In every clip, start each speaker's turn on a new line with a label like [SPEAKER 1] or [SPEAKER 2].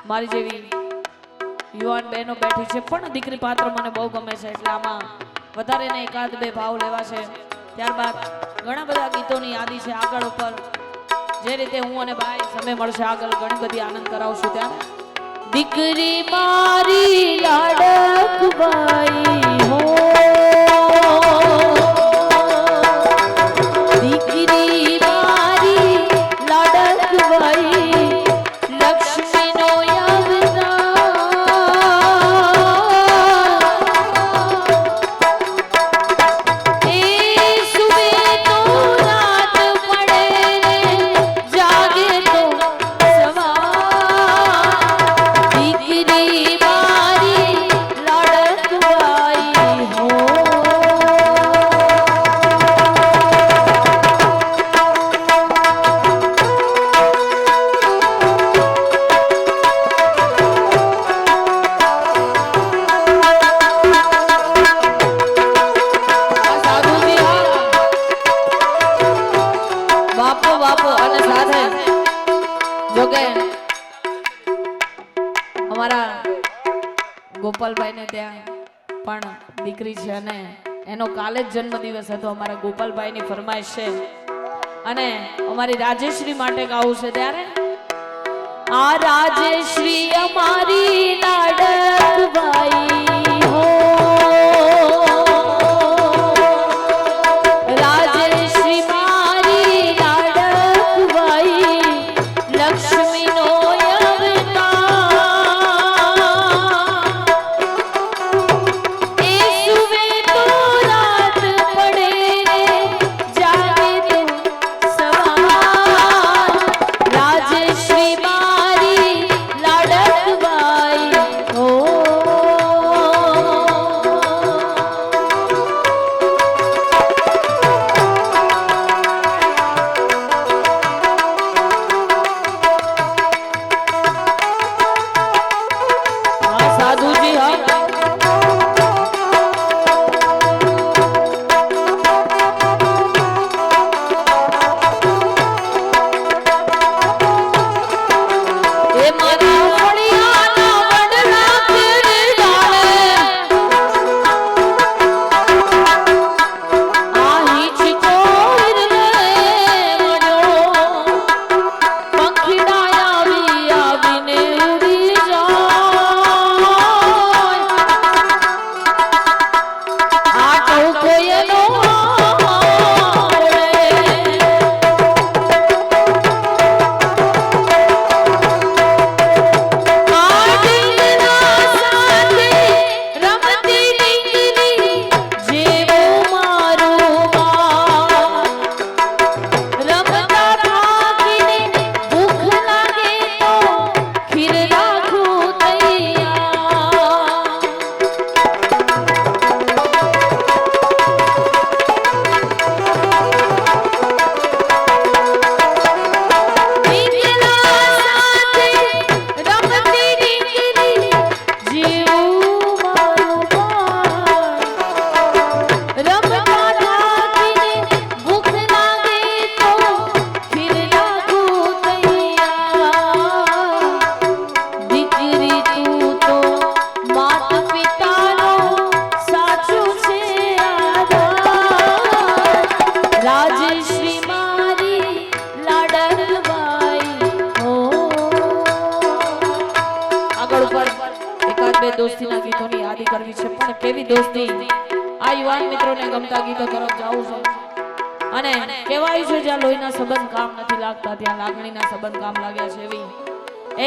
[SPEAKER 1] મારી જેવી યુવાન બહેનો બેઠી છે પણ દીકરી પાત્ર મને બહુ ગમે છે એટલે આમાં વધારે ને એકાદ બે ભાવ લેવા છે ત્યારબાદ ઘણા બધા ગીતોની યાદી છે આગળ ઉપર જે રીતે હું અને ભાઈ સમય મળશે આગળ ઘણી બધી આનંદ કરાવશું ત્યારે દીકરી મારી લાડકબાઈ હો દીકરી મારી લાડકબાઈ લક્ષ્મીનો ગોપાલભાઈ ને ત્યાં પણ દીકરી છે અને એનો કાલે જ જન્મદિવસ હતો અમારા ગોપાલભાઈ ની ફરમાઈશ છે અને અમારી રાજેશ્રી માટે ગાવું છે ત્યારે આ રાજેશ્રી અમારી લાડકબાઈ હો રાજેશ્રી મારી લાડકબાઈ લક્ષ્મીનો દોસ્તીના ગીતોની યાદી કરવી છે પણ કેવી દોસ્તી આ યુવાન મિત્રોને ગમતા ગીતો તરફ જાઉં છું અને કહેવાય છે જ્યાં લોહીના સંબંધ કામ નથી લાગતા ત્યાં લાગણીના સંબંધ કામ લાગ્યા છે એવી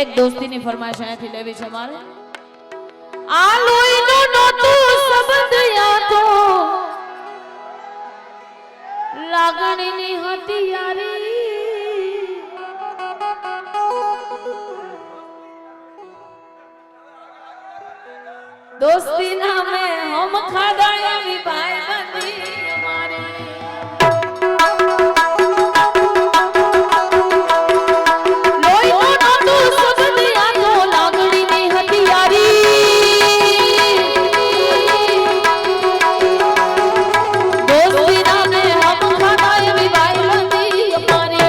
[SPEAKER 1] એક દોસ્તીની ફરમાઈશ અહીંયાથી લેવી છે મારે આ લોહીનો નહોતો સંબંધ યા તો લાગણીની હતી યારી दोस्ती नामे हम खादाया भी भाई बंदी हमारे लोई तो ना तू सब दिया तो लागड़ी नहीं हथियारी दोस्ती नामे हम खादाया भी भाई बंदी हमारे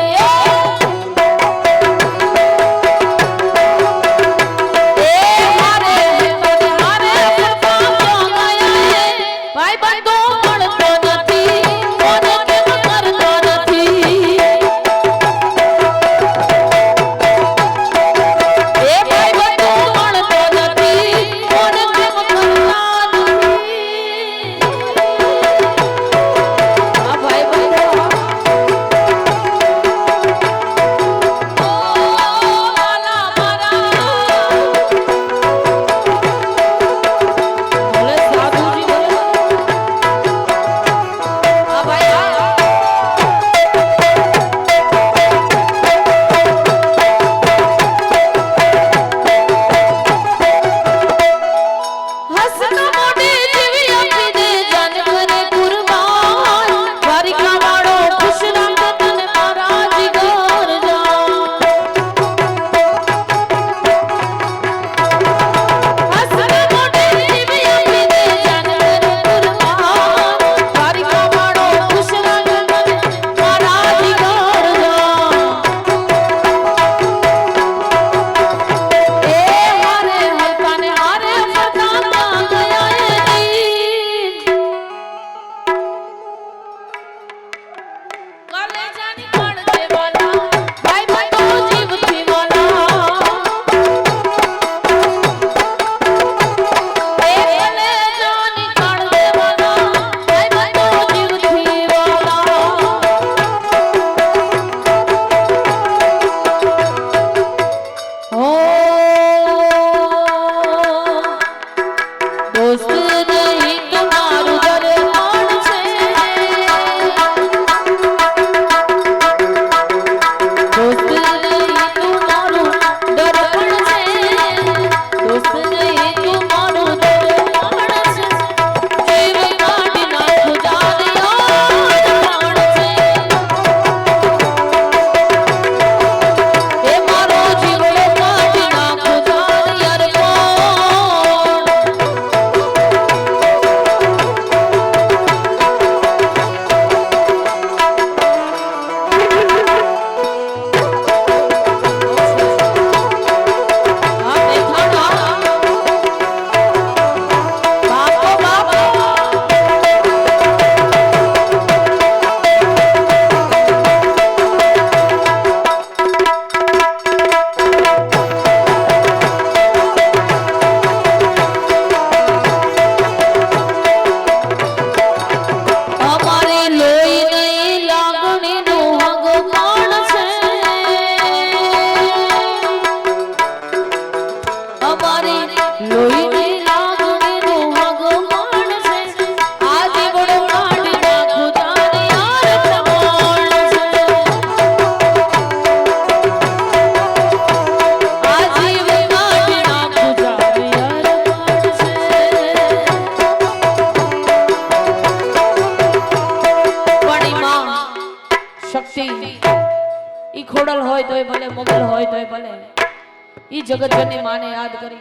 [SPEAKER 1] જગતજનની માને યાદ કરી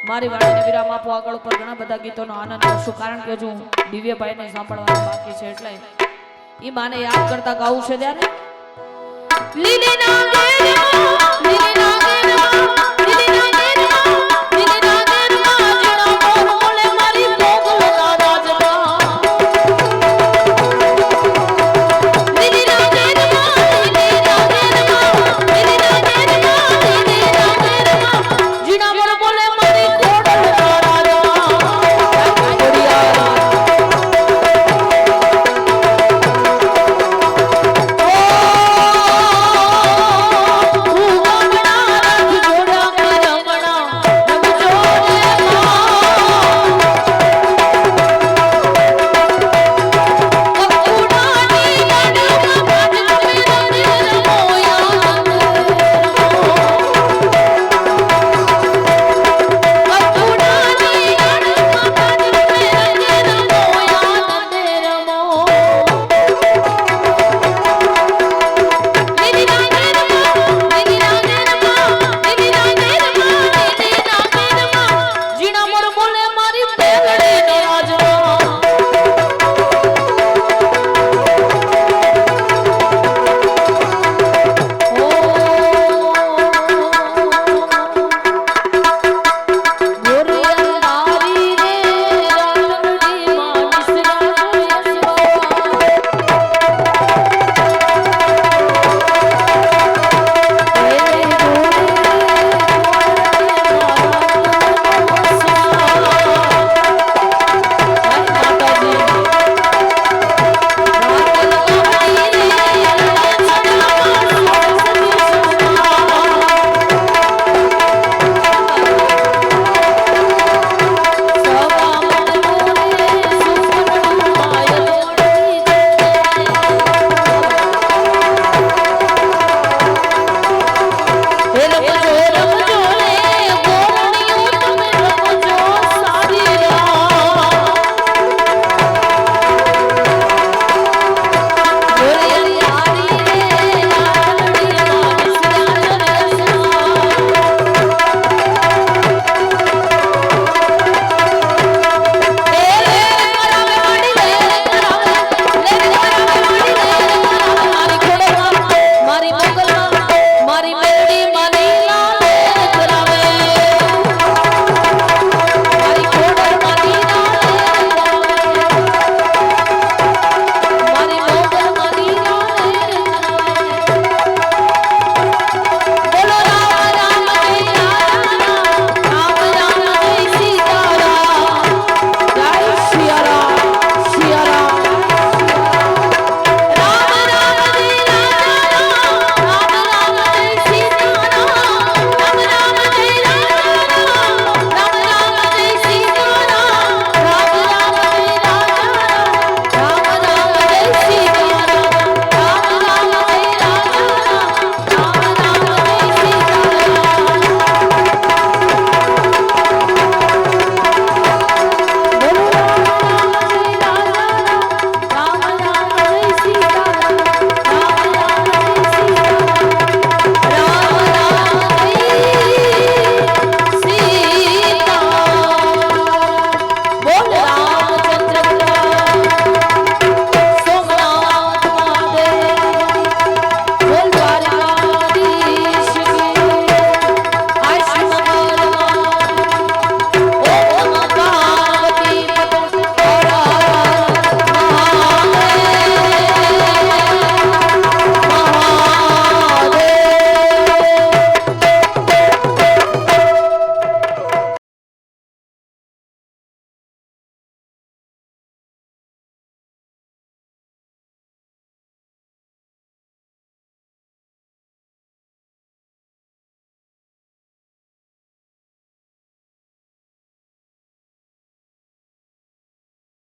[SPEAKER 1] મારી વાણીને વિરામ આપો. આગળ ઉપર ઘણા બધા ગીતોનો આનંદ કરશું, કારણ કે હજુ દિવ્યભાઈને સાંભળવાનું બાકી છે, એટલે ઈ માને યાદ કરતા ગાવું છે ત્યારે લીલીના